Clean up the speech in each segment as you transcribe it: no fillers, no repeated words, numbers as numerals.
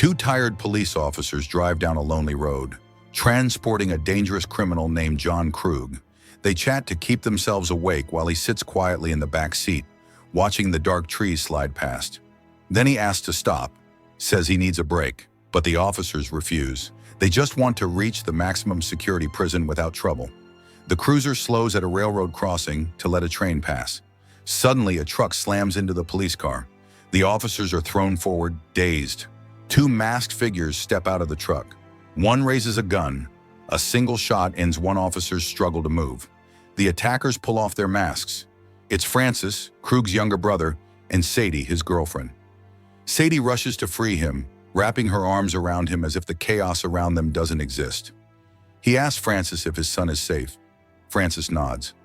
Two tired police officers drive down a lonely road, transporting a dangerous criminal named John Krug. They chat to keep themselves awake while he sits quietly in the back seat, watching the dark trees slide past. Then he asks to stop, says he needs a break, but the officers refuse. They just want to reach the maximum security prison without trouble. The cruiser slows at a railroad crossing to let a train pass. Suddenly, a truck slams into the police car. The officers are thrown forward, dazed. Two masked figures step out of the truck. One raises a gun. A single shot ends one officer's struggle to move. The attackers pull off their masks. It's Francis, Krug's younger brother, and Sadie, his girlfriend. Sadie rushes to free him, wrapping her arms around him as if the chaos around them doesn't exist. He asks Francis if his son is safe. Francis nods.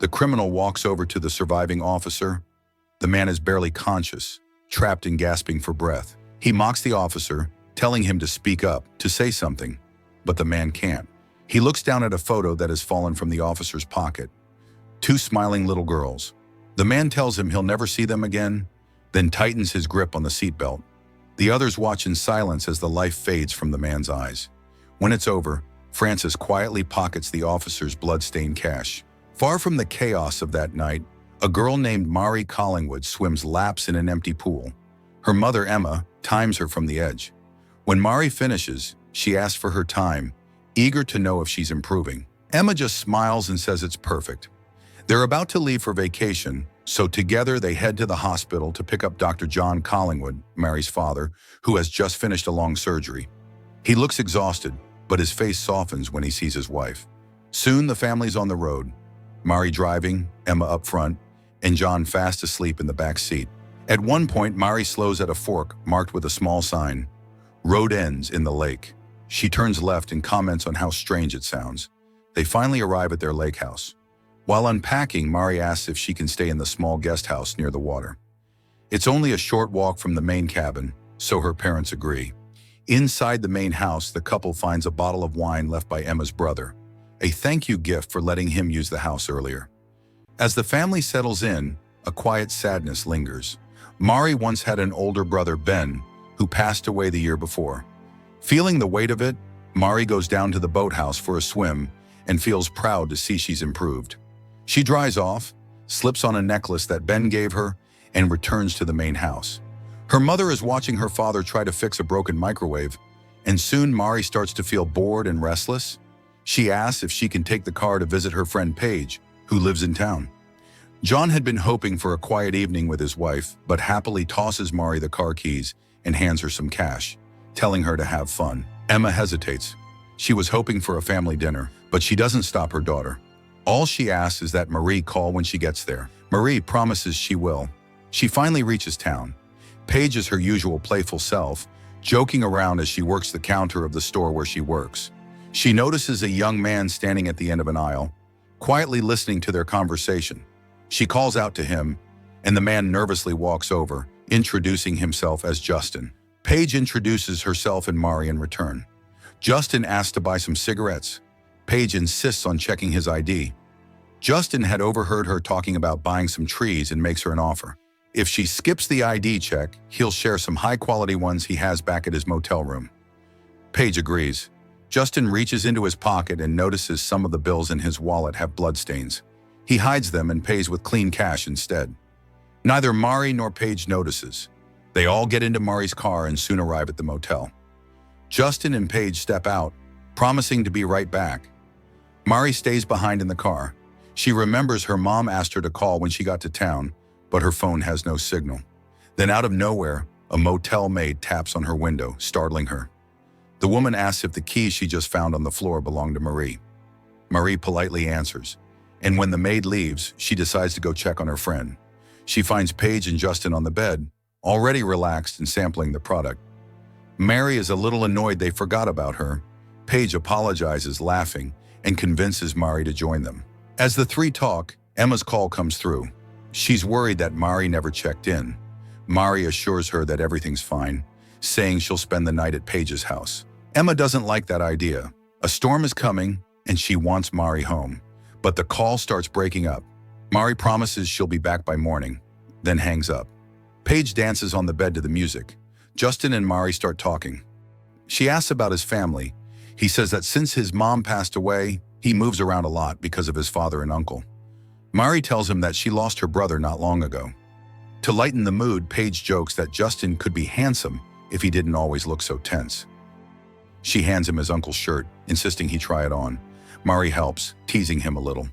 The criminal walks over to the surviving officer. The man is barely conscious, trapped and gasping for breath. He mocks the officer, telling him to speak up, to say something, but the man can't. He looks down at a photo that has fallen from the officer's pocket. Two smiling little girls. The man tells him he'll never see them again, then tightens his grip on the seatbelt. The others watch in silence as the life fades from the man's eyes. When it's over, Francis quietly pockets the officer's blood-stained cash. Far from the chaos of that night, a girl named Mari Collingwood swims laps in an empty pool. Her mother, Emma, times her from the edge. When Mari finishes, she asks for her time, eager to know if she's improving. Emma just smiles and says it's perfect. They're about to leave for vacation, so together they head to the hospital to pick up Dr. John Collingwood, Mary's father, who has just finished a long surgery. He looks exhausted, but his face softens when he sees his wife. Soon the family's on the road, Mari driving, Emma up front, and John fast asleep in the back seat. At one point, Mari slows at a fork marked with a small sign, "Road ends in the lake." She turns left and comments on how strange it sounds. They finally arrive at their lake house. While unpacking, Mari asks if she can stay in the small guest house near the water. It's only a short walk from the main cabin, so her parents agree. Inside the main house, the couple finds a bottle of wine left by Emma's brother, a thank you gift for letting him use the house earlier. As the family settles in, a quiet sadness lingers. Mari once had an older brother, Ben, who passed away the year before. Feeling the weight of it, Mari goes down to the boathouse for a swim and feels proud to see she's improved. She dries off, slips on a necklace that Ben gave her, and returns to the main house. Her mother is watching her father try to fix a broken microwave, and soon Mari starts to feel bored and restless. She asks if she can take the car to visit her friend Paige, who lives in town. John had been hoping for a quiet evening with his wife, but happily tosses Mari the car keys and hands her some cash, telling her to have fun. Emma hesitates. She was hoping for a family dinner, but she doesn't stop her daughter. All she asks is that Marie call when she gets there. Marie promises she will. She finally reaches town. Paige is her usual playful self, joking around as she works the counter of the store where she works. She notices a young man standing at the end of an aisle, quietly listening to their conversation. She calls out to him, and the man nervously walks over, introducing himself as Justin. Paige introduces herself and Mari in return. Justin asks to buy some cigarettes. Paige insists on checking his ID. Justin had overheard her talking about buying some trees and makes her an offer. If she skips the ID check, he'll share some high-quality ones he has back at his motel room. Paige agrees. Justin reaches into his pocket and notices some of the bills in his wallet have bloodstains. He hides them and pays with clean cash instead. Neither Mari nor Paige notices. They all get into Mari's car and soon arrive at the motel. Justin and Paige step out, promising to be right back. Mari stays behind in the car. She remembers her mom asked her to call when she got to town, but her phone has no signal. Then out of nowhere, a motel maid taps on her window, startling her. The woman asks if the keys she just found on the floor belong to Marie. Marie politely answers, and when the maid leaves, she decides to go check on her friend. She finds Paige and Justin on the bed, already relaxed and sampling the product. Mary is a little annoyed they forgot about her. Paige apologizes, laughing, and convinces Mari to join them. As the three talk, Emma's call comes through. She's worried that Mari never checked in. Mari assures her that everything's fine, saying she'll spend the night at Paige's house. Emma doesn't like that idea. A storm is coming, and she wants Mari home. But the call starts breaking up. Mari promises she'll be back by morning, then hangs up. Paige dances on the bed to the music. Justin and Mari start talking. She asks about his family. He says that since his mom passed away, he moves around a lot because of his father and uncle. Mari tells him that she lost her brother not long ago. To lighten the mood, Paige jokes that Justin could be handsome if he didn't always look so tense. She hands him his uncle's shirt, insisting he try it on. Mari helps, teasing him a little.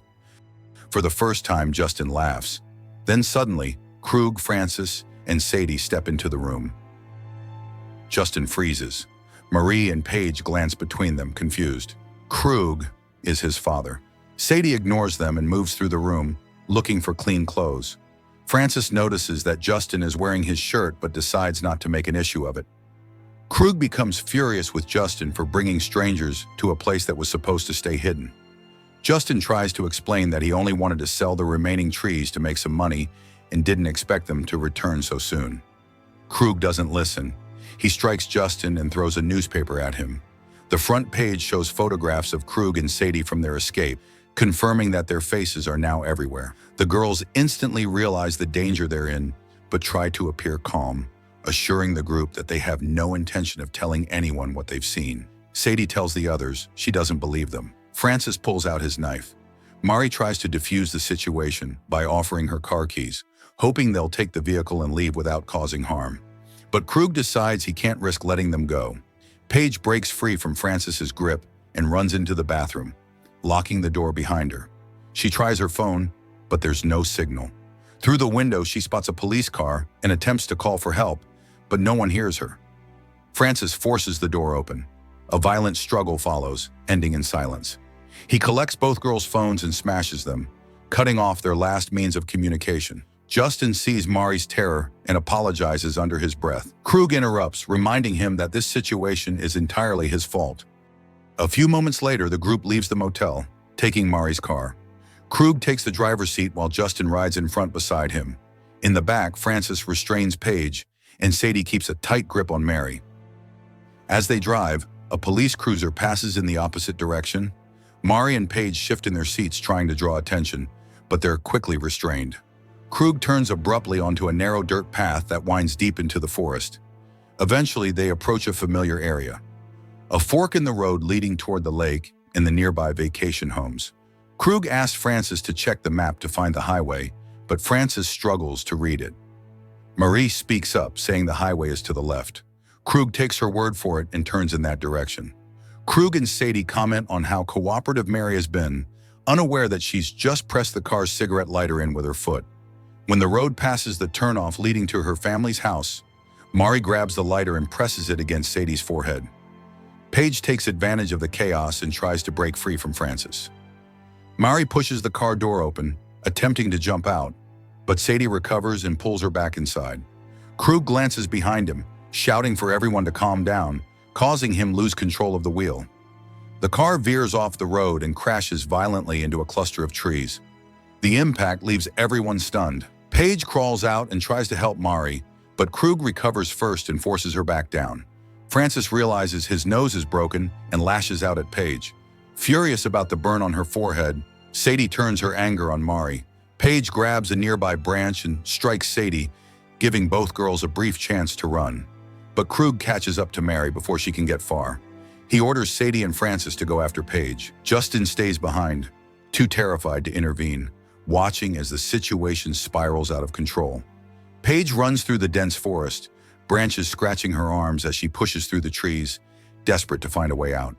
For the first time, Justin laughs. Then suddenly, Krug, Francis, and Sadie step into the room. Justin freezes. Marie and Paige glance between them, confused. Krug is his father. Sadie ignores them and moves through the room, looking for clean clothes. Francis notices that Justin is wearing his shirt but decides not to make an issue of it. Krug becomes furious with Justin for bringing strangers to a place that was supposed to stay hidden. Justin tries to explain that he only wanted to sell the remaining trees to make some money and didn't expect them to return so soon. Krug doesn't listen. He strikes Justin and throws a newspaper at him. The front page shows photographs of Krug and Sadie from their escape, confirming that their faces are now everywhere. The girls instantly realize the danger they're in, but try to appear calm, assuring the group that they have no intention of telling anyone what they've seen. Sadie tells the others she doesn't believe them. Francis pulls out his knife. Mari tries to defuse the situation by offering her car keys, hoping they'll take the vehicle and leave without causing harm. But Krug decides he can't risk letting them go. Paige breaks free from Francis's grip and runs into the bathroom, locking the door behind her. She tries her phone, but there's no signal. Through the window, she spots a police car and attempts to call for help, but no one hears her. Francis forces the door open. A violent struggle follows, ending in silence. He collects both girls' phones and smashes them, cutting off their last means of communication. Justin sees Mari's terror and apologizes under his breath. Krug interrupts, reminding him that this situation is entirely his fault. A few moments later, the group leaves the motel, taking Mari's car. Krug takes the driver's seat while Justin rides in front beside him. In the back, Francis restrains Paige, and Sadie keeps a tight grip on Mari. As they drive, a police cruiser passes in the opposite direction. Mari and Paige shift in their seats, trying to draw attention, but they're quickly restrained. Krug turns abruptly onto a narrow dirt path that winds deep into the forest. Eventually, they approach a familiar area. A fork in the road leading toward the lake and the nearby vacation homes. Krug asks Francis to check the map to find the highway, but Francis struggles to read it. Marie speaks up, saying the highway is to the left. Krug takes her word for it and turns in that direction. Krug and Sadie comment on how cooperative Mari has been, unaware that she's just pressed the car's cigarette lighter in with her foot. When the road passes the turnoff leading to her family's house, Mari grabs the lighter and presses it against Sadie's forehead. Paige takes advantage of the chaos and tries to break free from Francis. Mari pushes the car door open, attempting to jump out, but Sadie recovers and pulls her back inside. Krug glances behind him, shouting for everyone to calm down, causing him lose control of the wheel. The car veers off the road and crashes violently into a cluster of trees. The impact leaves everyone stunned. Paige crawls out and tries to help Mari, but Krug recovers first and forces her back down. Francis realizes his nose is broken and lashes out at Paige. Furious about the burn on her forehead, Sadie turns her anger on Mari. Paige grabs a nearby branch and strikes Sadie, giving both girls a brief chance to run. But Krug catches up to Mari before she can get far. He orders Sadie and Francis to go after Paige. Justin stays behind, too terrified to intervene, watching as the situation spirals out of control. Paige runs through the dense forest, branches scratching her arms as she pushes through the trees, desperate to find a way out.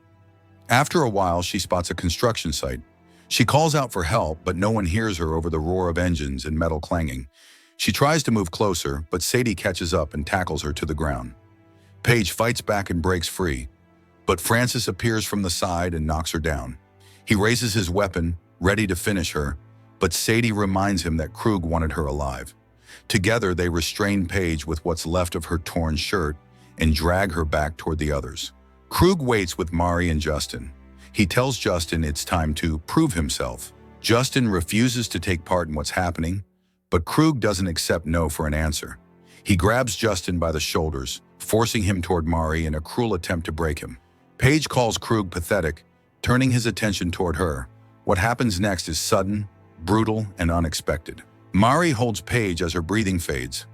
After a while, she spots a construction site. She calls out for help, but no one hears her over the roar of engines and metal clanging. She tries to move closer, but Sadie catches up and tackles her to the ground. Paige fights back and breaks free, but Francis appears from the side and knocks her down. He raises his weapon, ready to finish her, but Sadie reminds him that Krug wanted her alive. Together, they restrain Paige with what's left of her torn shirt and drag her back toward the others. Krug waits with Mari and Justin. He tells Justin it's time to prove himself. Justin refuses to take part in what's happening, but Krug doesn't accept no for an answer. He grabs Justin by the shoulders, forcing him toward Mari in a cruel attempt to break him. Paige calls Krug pathetic, turning his attention toward her. What happens next is sudden, brutal, and unexpected. Mari holds Paige as her breathing fades.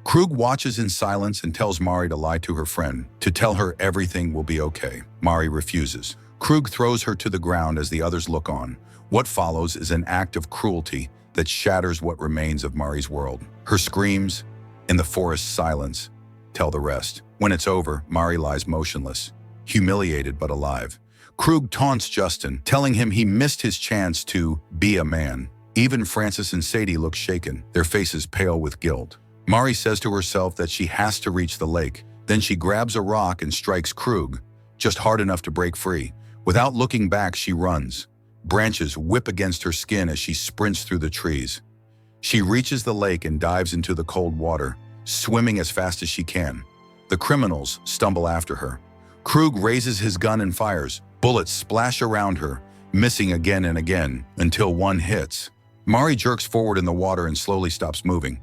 Krug watches in silence and tells Mari to lie to her friend, to tell her everything will be okay. Mari refuses. Krug throws her to the ground as the others look on. What follows is an act of cruelty that shatters what remains of Mari's world. Her screams, in the forest's silence, tell the rest. When it's over, Mari lies motionless, humiliated but alive. Krug taunts Justin, telling him he missed his chance to be a man. Even Francis and Sadie look shaken, their faces pale with guilt. Mari says to herself that she has to reach the lake. Then she grabs a rock and strikes Krug, just hard enough to break free. Without looking back, she runs. Branches whip against her skin as she sprints through the trees. She reaches the lake and dives into the cold water, swimming as fast as she can. The criminals stumble after her. Krug raises his gun and fires. Bullets splash around her, missing again and again, until one hits. Mari jerks forward in the water and slowly stops moving.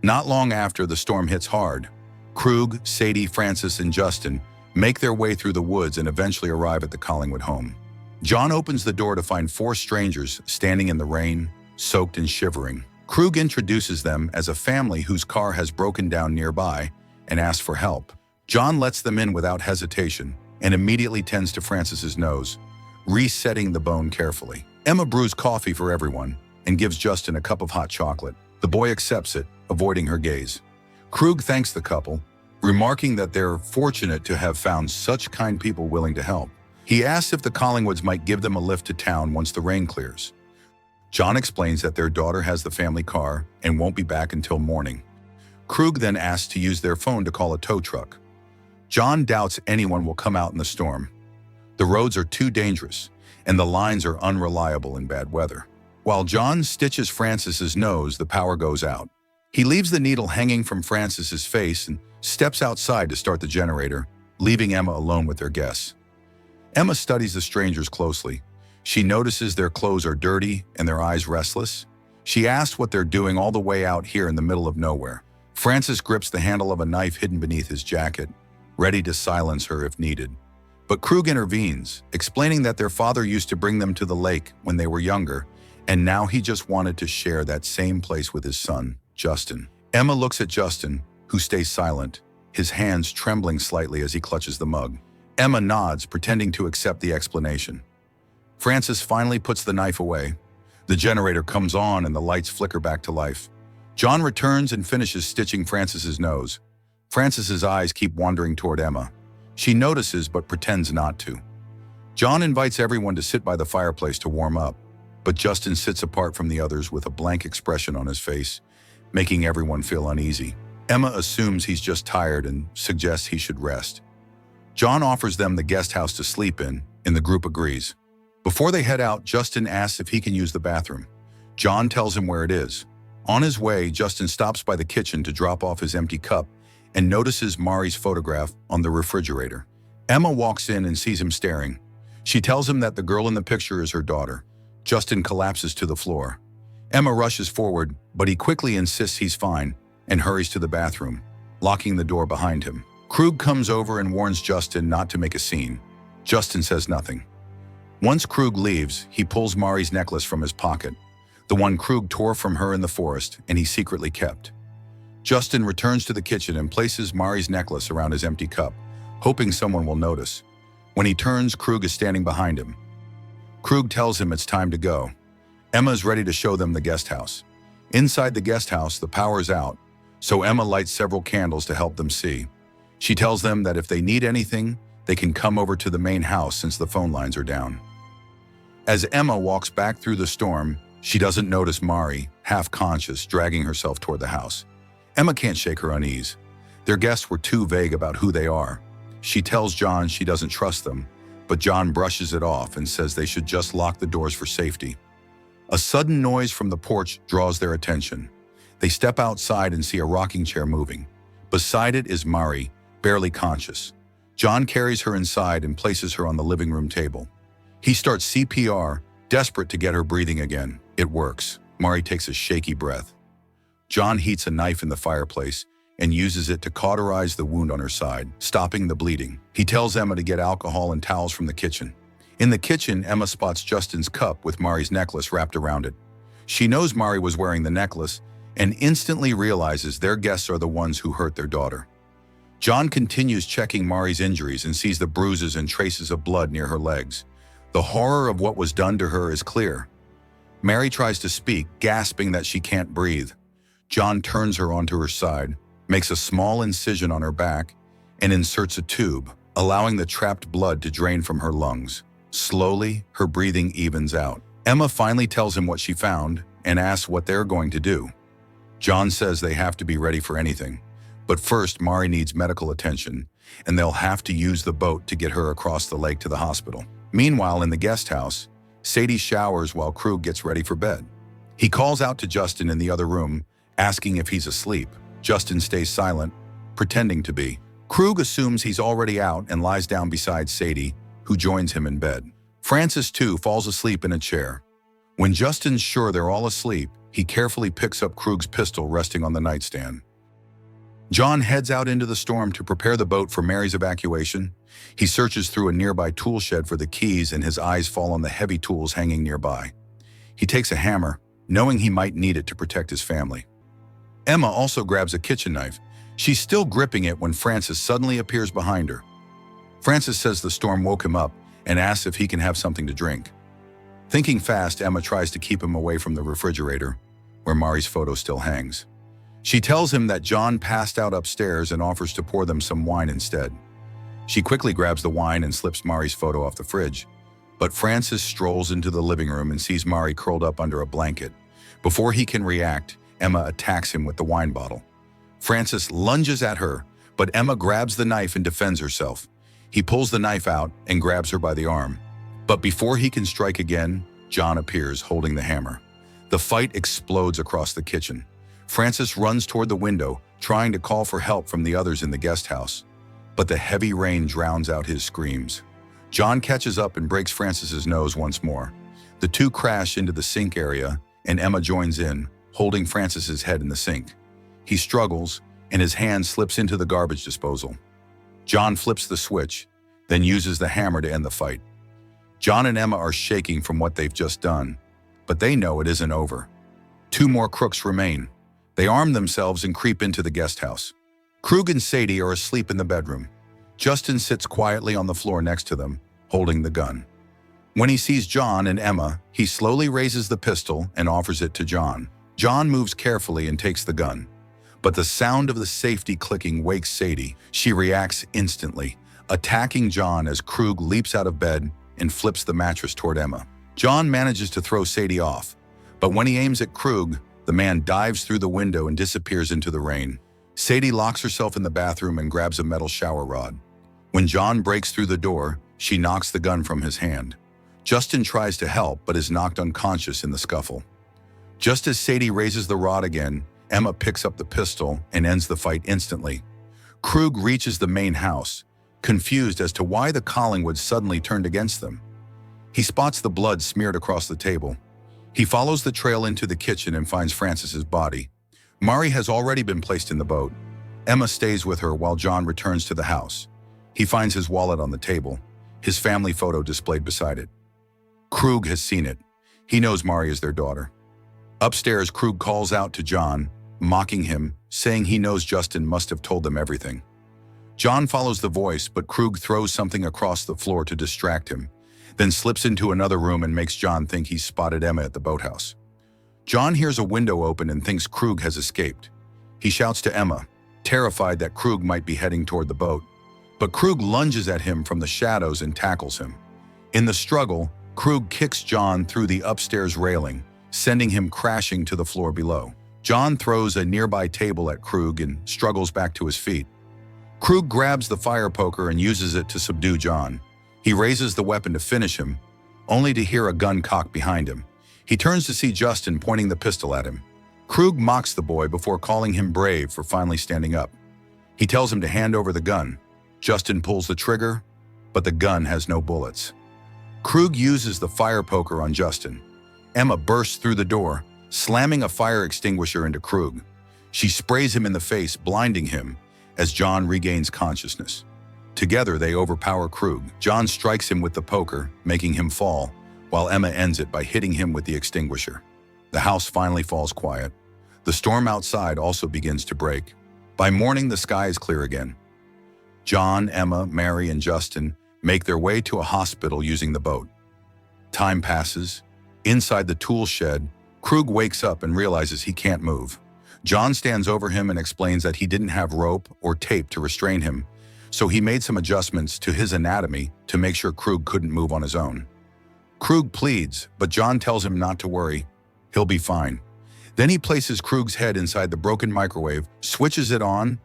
Not long after, the storm hits hard. Krug, Sadie, Francis, and Justin make their way through the woods and eventually arrive at the Collingwood home. John opens the door to find 4 strangers standing in the rain, soaked and shivering. Krug introduces them as a family whose car has broken down nearby and asks for help. John lets them in without hesitation and immediately tends to Francis's nose, resetting the bone carefully. Emma brews coffee for everyone and gives Justin a cup of hot chocolate. The boy accepts it, avoiding her gaze. Krug thanks the couple, remarking that they're fortunate to have found such kind people willing to help. He asks if the Collingwoods might give them a lift to town once the rain clears. John explains that their daughter has the family car and won't be back until morning. Krug then asks to use their phone to call a tow truck. John doubts anyone will come out in the storm. The roads are too dangerous, and the lines are unreliable in bad weather. While John stitches Francis's nose, the power goes out. He leaves the needle hanging from Francis's face and steps outside to start the generator, leaving Emma alone with their guests. Emma studies the strangers closely. She notices their clothes are dirty and their eyes restless. She asks what they're doing all the way out here in the middle of nowhere. Francis grips the handle of a knife hidden beneath his jacket, ready to silence her if needed. But Krug intervenes, explaining that their father used to bring them to the lake when they were younger, and now he just wanted to share that same place with his son, Justin. Emma looks at Justin, who stays silent, his hands trembling slightly as he clutches the mug. Emma nods, pretending to accept the explanation. Francis finally puts the knife away. The generator comes on and the lights flicker back to life. John returns and finishes stitching Francis's nose. Francis's eyes keep wandering toward Emma. She notices but pretends not to. John invites everyone to sit by the fireplace to warm up, but Justin sits apart from the others with a blank expression on his face, making everyone feel uneasy. Emma assumes he's just tired and suggests he should rest. John offers them the guest house to sleep in, and the group agrees. Before they head out, Justin asks if he can use the bathroom. John tells him where it is. On his way, Justin stops by the kitchen to drop off his empty cup and notices Mari's photograph on the refrigerator. Emma walks in and sees him staring. She tells him that the girl in the picture is her daughter. Justin collapses to the floor. Emma rushes forward, but he quickly insists he's fine and hurries to the bathroom, locking the door behind him. Krug comes over and warns Justin not to make a scene. Justin says nothing. Once Krug leaves, he pulls Mari's necklace from his pocket, the one Krug tore from her in the forest and he secretly kept. Justin returns to the kitchen and places Mari's necklace around his empty cup, hoping someone will notice. When he turns, Krug is standing behind him. Krug tells him it's time to go. Emma is ready to show them the guest house. Inside the guest house, the power's out, so Emma lights several candles to help them see. She tells them that if they need anything, they can come over to the main house since the phone lines are down. As Emma walks back through the storm, she doesn't notice Mari, half-conscious, dragging herself toward the house. Emma can't shake her unease. Their guests were too vague about who they are. She tells John she doesn't trust them, but John brushes it off and says they should just lock the doors for safety. A sudden noise from the porch draws their attention. They step outside and see a rocking chair moving. Beside it is Mari, barely conscious. John carries her inside and places her on the living room table. He starts CPR, desperate to get her breathing again. It works. Mari takes a shaky breath. John heats a knife in the fireplace and uses it to cauterize the wound on her side, stopping the bleeding. He tells Emma to get alcohol and towels from the kitchen. In the kitchen, Emma spots Justin's cup with Mari's necklace wrapped around it. She knows Mari was wearing the necklace and instantly realizes their guests are the ones who hurt their daughter. John continues checking Mari's injuries and sees the bruises and traces of blood near her legs. The horror of what was done to her is clear. Mary tries to speak, gasping that she can't breathe. John turns her onto her side, makes a small incision on her back, and inserts a tube, allowing the trapped blood to drain from her lungs. Slowly, her breathing evens out. Emma finally tells him what she found and asks what they're going to do. John says they have to be ready for anything. But first, Mari needs medical attention, and they'll have to use the boat to get her across the lake to the hospital. Meanwhile, in the guest house, Sadie showers while Krug gets ready for bed. He calls out to Justin in the other room, asking if he's asleep. Justin stays silent, pretending to be. Krug assumes he's already out and lies down beside Sadie, who joins him in bed. Francis, too, falls asleep in a chair. When Justin's sure they're all asleep, he carefully picks up Krug's pistol resting on the nightstand. John heads out into the storm to prepare the boat for Mary's evacuation. He searches through a nearby tool shed for the keys, and his eyes fall on the heavy tools hanging nearby. He takes a hammer, knowing he might need it to protect his family. Emma also grabs a kitchen knife. She's still gripping it when Francis suddenly appears behind her. Francis says the storm woke him up and asks if he can have something to drink. Thinking fast, Emma tries to keep him away from the refrigerator, where Mari's photo still hangs. She tells him that John passed out upstairs and offers to pour them some wine instead. She quickly grabs the wine and slips Mari's photo off the fridge, but Francis strolls into the living room and sees Mari curled up under a blanket. Before he can react, Emma attacks him with the wine bottle. Francis lunges at her, but Emma grabs the knife and defends herself. He pulls the knife out and grabs her by the arm. But before he can strike again, John appears holding the hammer. The fight explodes across the kitchen. Francis runs toward the window, trying to call for help from the others in the guest house. But the heavy rain drowns out his screams. John catches up and breaks Francis's nose once more. The two crash into the sink area, and Emma joins in, holding Francis's head in the sink. He struggles, and his hand slips into the garbage disposal. John flips the switch, then uses the hammer to end the fight. John and Emma are shaking from what they've just done, but they know it isn't over. Two more crooks remain. They arm themselves and creep into the guest house. Krug and Sadie are asleep in the bedroom. Justin sits quietly on the floor next to them, holding the gun. When he sees John and Emma, he slowly raises the pistol and offers it to John. John moves carefully and takes the gun. But the sound of the safety clicking wakes Sadie. She reacts instantly, attacking John as Krug leaps out of bed and flips the mattress toward Emma. John manages to throw Sadie off, but when he aims at Krug, the man dives through the window and disappears into the rain. Sadie locks herself in the bathroom and grabs a metal shower rod. When John breaks through the door, she knocks the gun from his hand. Justin tries to help, but is knocked unconscious in the scuffle. Just as Sadie raises the rod again, Emma picks up the pistol and ends the fight instantly. Krug reaches the main house, confused as to why the Collingwoods suddenly turned against them. He spots the blood smeared across the table. He follows the trail into the kitchen and finds Francis's body. Mari has already been placed in the boat. Emma stays with her while John returns to the house. He finds his wallet on the table, his family photo displayed beside it. Krug has seen it. He knows Mari is their daughter. Upstairs, Krug calls out to John, mocking him, saying he knows Justin must have told them everything. John follows the voice, but Krug throws something across the floor to distract him, then slips into another room and makes John think he's spotted Emma at the boathouse. John hears a window open and thinks Krug has escaped. He shouts to Emma, terrified that Krug might be heading toward the boat. But Krug lunges at him from the shadows and tackles him. In the struggle, Krug kicks John through the upstairs railing, sending him crashing to the floor below. John throws a nearby table at Krug and struggles back to his feet. Krug grabs the fire poker and uses it to subdue John. He raises the weapon to finish him, only to hear a gun cock behind him. He turns to see Justin pointing the pistol at him. Krug mocks the boy before calling him brave for finally standing up. He tells him to hand over the gun. Justin pulls the trigger, but the gun has no bullets. Krug uses the fire poker on Justin. Emma bursts through the door, slamming a fire extinguisher into Krug. She sprays him in the face, blinding him, as John regains consciousness. Together, they overpower Krug. John strikes him with the poker, making him fall, while Emma ends it by hitting him with the extinguisher. The house finally falls quiet. The storm outside also begins to break. By morning, the sky is clear again. John, Emma, Mary, and Justin make their way to a hospital using the boat. Time passes. Inside the tool shed, Krug wakes up and realizes he can't move. John stands over him and explains that he didn't have rope or tape to restrain him, so he made some adjustments to his anatomy to make sure Krug couldn't move on his own. Krug pleads, but John tells him not to worry. He'll be fine. Then he places Krug's head inside the broken microwave, switches it on,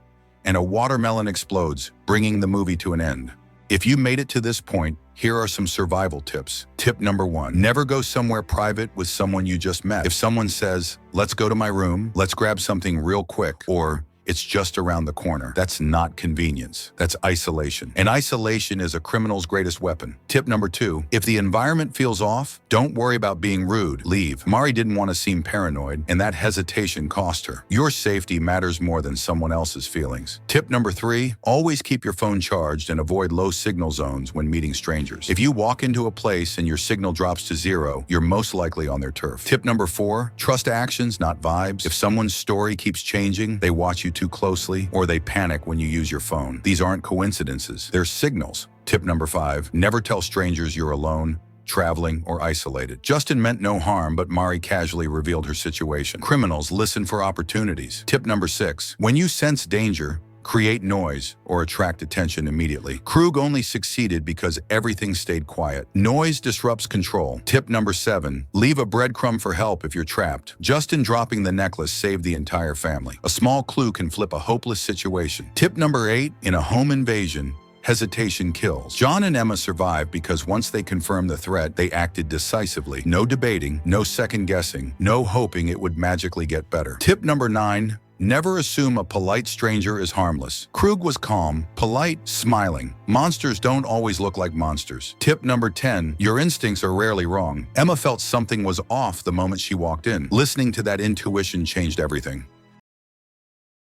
and a watermelon explodes, bringing the movie to an end. If you made it to this point, here are some survival tips. Tip number 1, never go somewhere private with someone you just met. If someone says, "Let's go to my room, let's grab something real quick," or "It's just around the corner," that's not convenience. That's isolation. And isolation is a criminal's greatest weapon. Tip number 2, if the environment feels off, don't worry about being rude. Leave. Mari didn't want to seem paranoid, and that hesitation cost her. Your safety matters more than someone else's feelings. Tip number 3, always keep your phone charged and avoid low signal zones when meeting strangers. If you walk into a place and your signal drops to 0, you're most likely on their turf. Tip number 4, trust actions, not vibes. If someone's story keeps changing, they watch you too closely, or they panic when you use your phone. These aren't coincidences, they're signals. Tip number 5, never tell strangers you're alone, traveling, or isolated. Justin meant no harm, but Mari casually revealed her situation. Criminals listen for opportunities. Tip number 6, when you sense danger, create noise or attract attention immediately. Krug only succeeded because everything stayed quiet. Noise disrupts control. Tip number 7, leave a breadcrumb for help if you're trapped. Justin dropping the necklace saved the entire family. A small clue can flip a hopeless situation. Tip number 8, in a home invasion, hesitation kills. John and Emma survived because once they confirmed the threat, they acted decisively. No debating, no second guessing, no hoping it would magically get better. Tip number 9, never assume a polite stranger is harmless. Krug was calm, polite, smiling. Monsters don't always look like monsters. Tip number 10, your instincts are rarely wrong. Emma felt something was off the moment she walked in. Listening to that intuition changed everything.